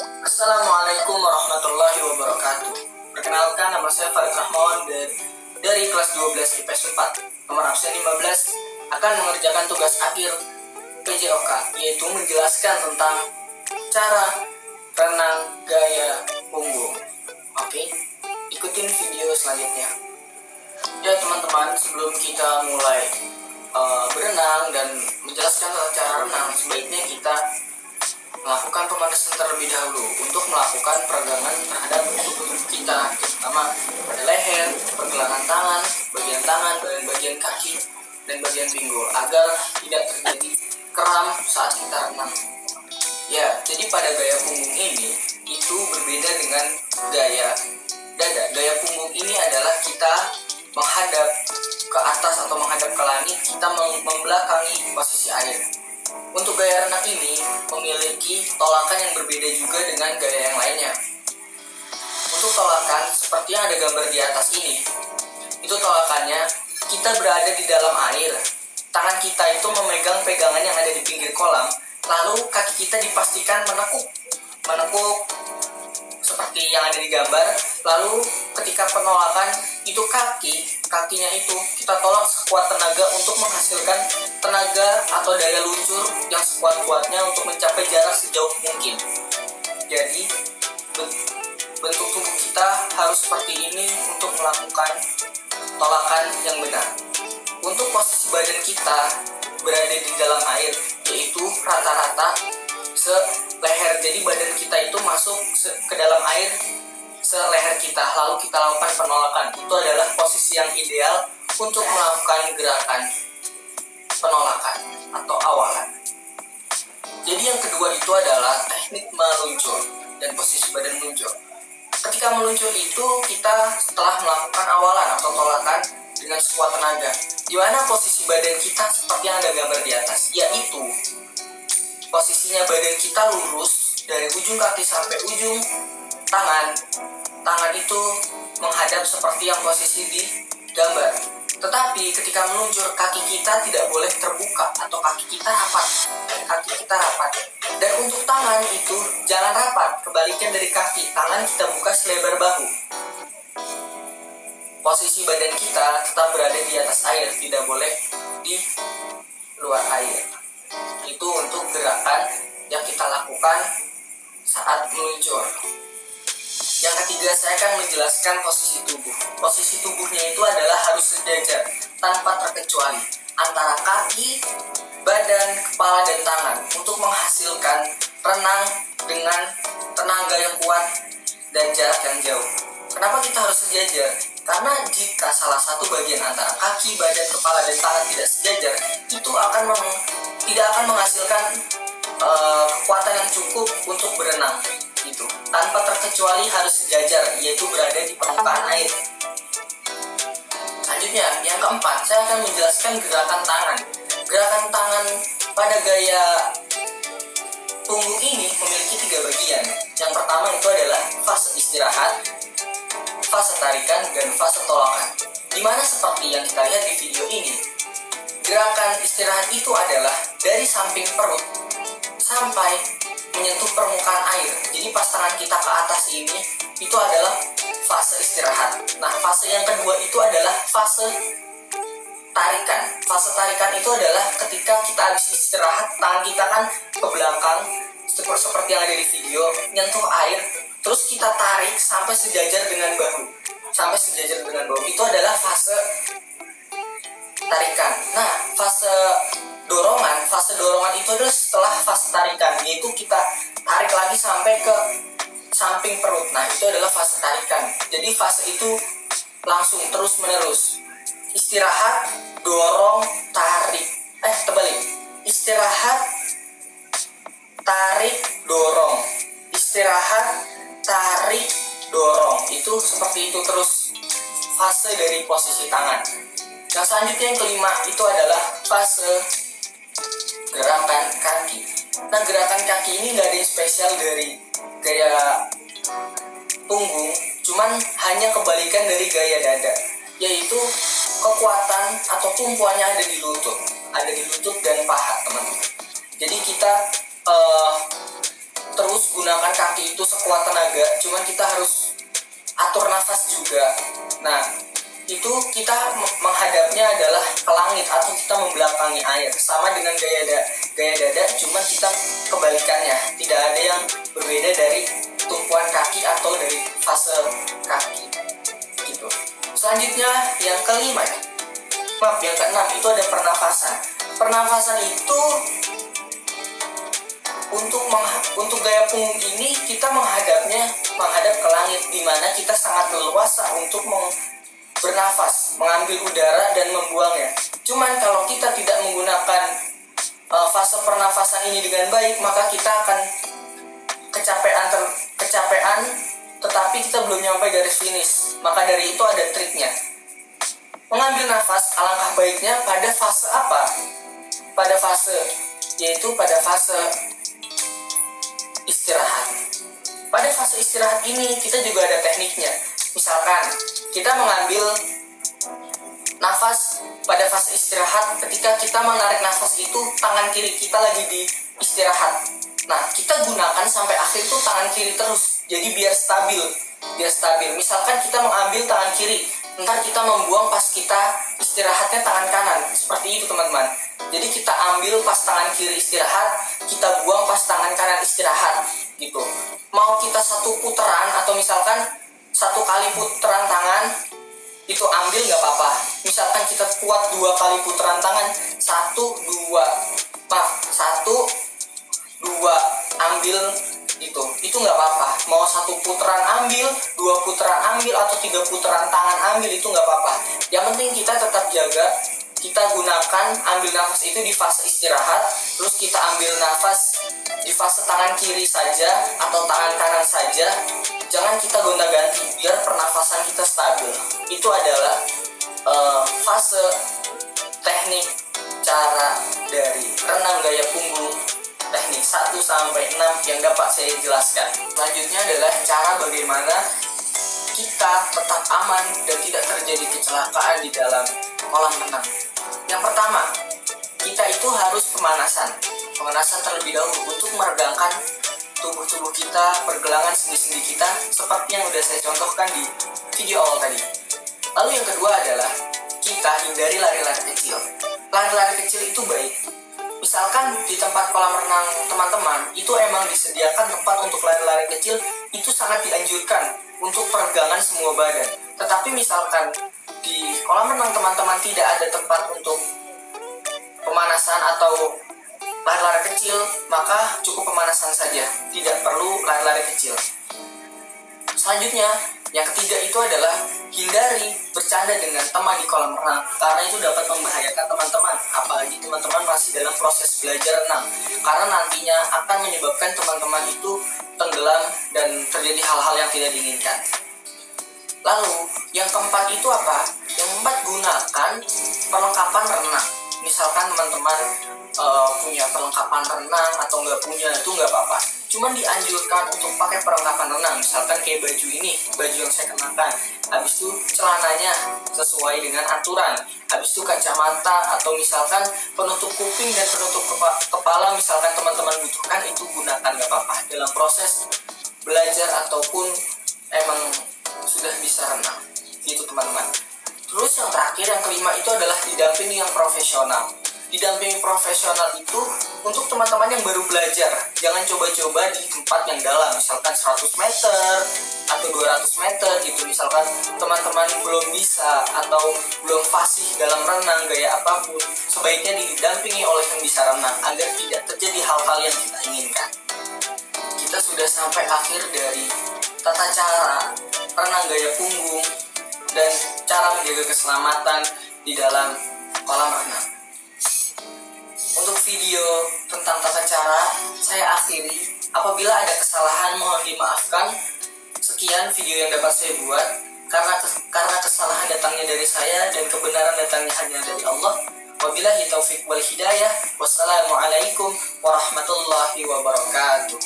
Assalamualaikum warahmatullahi wabarakatuh. Perkenalkan, nama saya Farid Rahmawan dari kelas 12 IPS 4. Nomor absen 15 akan mengerjakan tugas akhir PJOK, yaitu menjelaskan tentang cara renang gaya punggung. Oke, ikutin video selanjutnya. Ya teman-teman, sebelum kita mulai berenang dan menjelaskan tentang cara renang, sebaiknya kita melakukan pemanasan terlebih dahulu untuk melakukan peregangan terhadap tubuh kita, terutama pada leher, pergelangan tangan, dan bagian kaki dan bagian pinggul, agar tidak terjadi kram saat kita renang. Ya, jadi pada gaya punggung ini itu berbeda dengan gaya dada. Gaya punggung ini adalah kita menghadap ke atas atau menghadap ke langit, kita membelakangi posisi air. Untuk gaya renang ini memiliki tolakan yang berbeda juga dengan gaya yang lainnya. Untuk tolakan seperti yang ada gambar di atas ini, itu tolakannya kita berada di dalam air. Tangan kita itu memegang pegangan yang ada di pinggir kolam, lalu kaki kita dipastikan menekuk seperti yang ada di gambar. Lalu ketika penolakan itu kakinya itu kita tolak sekuat tenaga untuk menghasilkan tenaga atau daya luncur yang sekuat-kuatnya untuk mencapai jarak sejauh mungkin. Jadi bentuk tubuh kita harus seperti ini untuk melakukan tolakan yang benar. Untuk posisi badan kita berada di dalam air, yaitu rata-rata seleher. Jadi badan kita itu masuk ke dalam air seleher kita, lalu kita lakukan penolakan. Itu adalah posisi yang ideal untuk melakukan gerakan penolakan atau awalan. Jadi yang kedua itu adalah teknik meluncur dan posisi badan meluncur. Ketika meluncur itu kita setelah melakukan awalan atau tolakan dengan sekuat tenaga, di mana posisi badan kita seperti yang ada gambar di atas, yaitu posisinya badan kita lurus dari ujung kaki sampai ujung tangan. Tangan itu menghadap seperti yang posisi di gambar. Tetapi ketika meluncur, kaki kita tidak boleh terbuka atau kaki kita rapat. Dan untuk tangan itu jangan rapat, kebalikan dari kaki. Tangan kita buka selebar bahu. Posisi badan kita tetap berada di atas air, tidak boleh di luar air. Itu untuk gerakan yang kita lakukan saat meluncur. Yang ketiga, saya akan menjelaskan posisi tubuh. Posisi tubuhnya itu adalah harus sejajar tanpa terkecuali antara kaki, badan, kepala, dan tangan untuk menghasilkan renang dengan tenaga yang kuat dan jarak yang jauh. Kenapa kita harus sejajar? Karena jika salah satu bagian antara kaki, badan, kepala, dan tangan tidak sejajar, itu tidak akan menghasilkan kekuatan yang cukup untuk berenang. Gitu. Tanpa terkecuali harus sejajar, yaitu berada di permukaan air. Selanjutnya, yang keempat, saya akan menjelaskan gerakan tangan. Gerakan tangan pada gaya punggung ini memiliki 3 bagian. Yang pertama itu adalah fase istirahat, fase tarikan, dan fase tolakan. Dimana seperti yang kita lihat di video ini, gerakan istirahat itu adalah dari samping perut sampai menyentuh permukaan air. Jadi pas tangan kita ke atas ini, itu adalah fase istirahat. Nah, fase yang kedua itu adalah fase tarikan. Fase tarikan itu adalah ketika kita habis istirahat, tangan kita kan ke belakang seperti yang ada di video, nyentuh air, terus kita tarik sampai sejajar dengan bahu. Itu adalah fase tarikan. Nah, fase dorongan itu adalah setelah fase tarikan, yaitu kita tarik lagi sampai ke samping perut. Nah, itu adalah fase tarikan. Jadi fase itu langsung terus menerus. Istirahat, dorong, tarik. Terbalik. Istirahat, tarik, dorong. Istirahat, tarik, dorong. Itu seperti itu terus fase dari posisi tangan. Yang selanjutnya yang kelima itu adalah fase gerakan kaki. Nah, gerakan kaki ini nggak ada yang spesial dari gaya punggung, cuman hanya kebalikan dari gaya dada, yaitu kekuatan atau tumpuannya ada di lutut dan paha, teman-teman. Jadi kita terus gunakan menggunakan kaki itu sekuat tenaga, cuman kita harus atur nafas juga. Nah, itu kita menghadapnya adalah ke langit atau kita membelakangi air, sama dengan gaya dada, cuman kita kebalikannya. Tidak ada yang berbeda dari tumpuan kaki atau dari fase kaki gitu. Selanjutnya yang kelima ya, yang keenam itu ada pernafasan. Pernafasan itu untuk gaya punggung ini kita menghadap ke langit, di mana kita sangat leluasa untuk bernafas, mengambil udara dan membuangnya. Cuman kalau kita tidak menggunakan fase pernafasan ini dengan baik, maka kita akan kecapean, tetapi kita belum nyampe garis finish. Maka dari itu ada triknya. Mengambil nafas alangkah baiknya pada fase apa? Pada fase istirahat. Pada fase istirahat ini kita juga ada tekniknya. Misalkan kita mengambil nafas pada fase istirahat, ketika kita menarik nafas itu tangan kiri kita lagi di istirahat. Nah, kita gunakan sampai akhir itu tangan kiri terus. Jadi biar stabil. Misalkan kita mengambil tangan kiri, ntar kita membuang pas kita istirahatnya tangan kanan. Seperti itu teman-teman. Jadi kita ambil pas tangan kiri istirahat, kita buang pas tangan kanan istirahat gitu. Mau kita satu putaran atau misalkan satu kali putaran tangan itu ambil nggak apa-apa. Misalkan kita kuat 2 kali putaran tangan, 1, 2 ambil gitu, itu nggak apa-apa. Mau 1 putaran ambil, 2 putaran ambil, atau 3 putaran tangan ambil, itu nggak apa-apa. Yang penting kita tetap jaga, kita gunakan ambil nafas itu di fase istirahat, terus kita ambil nafas di fase tangan kiri saja atau tangan kanan saja. Jangan kita gonta-ganti biar pernafasan kita stabil. Itu adalah fase teknik cara dari renang gaya punggung teknik 1 sampai 6 yang dapat saya jelaskan. Selanjutnya adalah cara bagaimana kita tetap aman dan tidak terjadi kecelakaan di dalam kolam renang. Yang pertama, kita itu harus pemanasan terlebih dahulu untuk meregangkan tubuh kita, pergelangan sendi-sendi kita, seperti yang sudah saya contohkan di video awal tadi. Lalu yang kedua adalah kita hindari lari-lari kecil. Lari-lari kecil itu baik. Misalkan di tempat kolam renang teman-teman itu emang disediakan tempat untuk lari-lari kecil, itu sangat dianjurkan untuk peregangan semua badan. Tetapi misalkan di kolam renang teman-teman tidak ada tempat untuk pemanasan atau lari-lari kecil, maka cukup pemanasan saja, tidak perlu lari-lari kecil. Selanjutnya, yang ketiga itu adalah hindari bercanda dengan teman di kolam renang, karena itu dapat membahayakan teman-teman, apalagi teman-teman masih dalam proses belajar renang, karena nantinya akan menyebabkan teman-teman itu tenggelam dan terjadi hal-hal yang tidak diinginkan. Lalu, yang keempat itu apa? Yang keempat, gunakan perlengkapan renang. Misalkan teman-teman punya perlengkapan renang atau nggak punya, itu nggak apa-apa. Cuman dianjurkan untuk pakai perlengkapan renang. Misalkan kayak baju ini, baju yang saya kenakan. Habis itu celananya sesuai dengan aturan. Habis itu kacamata atau misalkan penutup kuping dan penutup kepala, misalkan teman-teman butuhkan, itu gunakan, nggak apa-apa. Dalam proses belajar ataupun emang sudah bisa renang. Gitu teman-teman. Terus yang terakhir, yang kelima itu adalah didampingi yang profesional. Didampingi profesional itu untuk teman-teman yang baru belajar. Jangan coba-coba di tempat yang dalam, misalkan 100 meter atau 200 meter gitu. Misalkan teman-teman belum bisa atau belum fasih dalam renang gaya apapun, sebaiknya didampingi oleh yang bisa renang agar tidak terjadi hal-hal yang kita inginkan. Kita sudah sampai akhir dari tata cara renang gaya punggung dan cara menjaga keselamatan di dalam kolam renang. Untuk video tentang tata cara saya akhiri. Apabila ada kesalahan mohon dimaafkan. Sekian video yang dapat saya buat, karena kesalahan datangnya dari saya dan kebenaran datangnya hanya dari Allah. Wabillahi taufiq wal hidayah. Wassalamualaikum warahmatullahi wabarakatuh.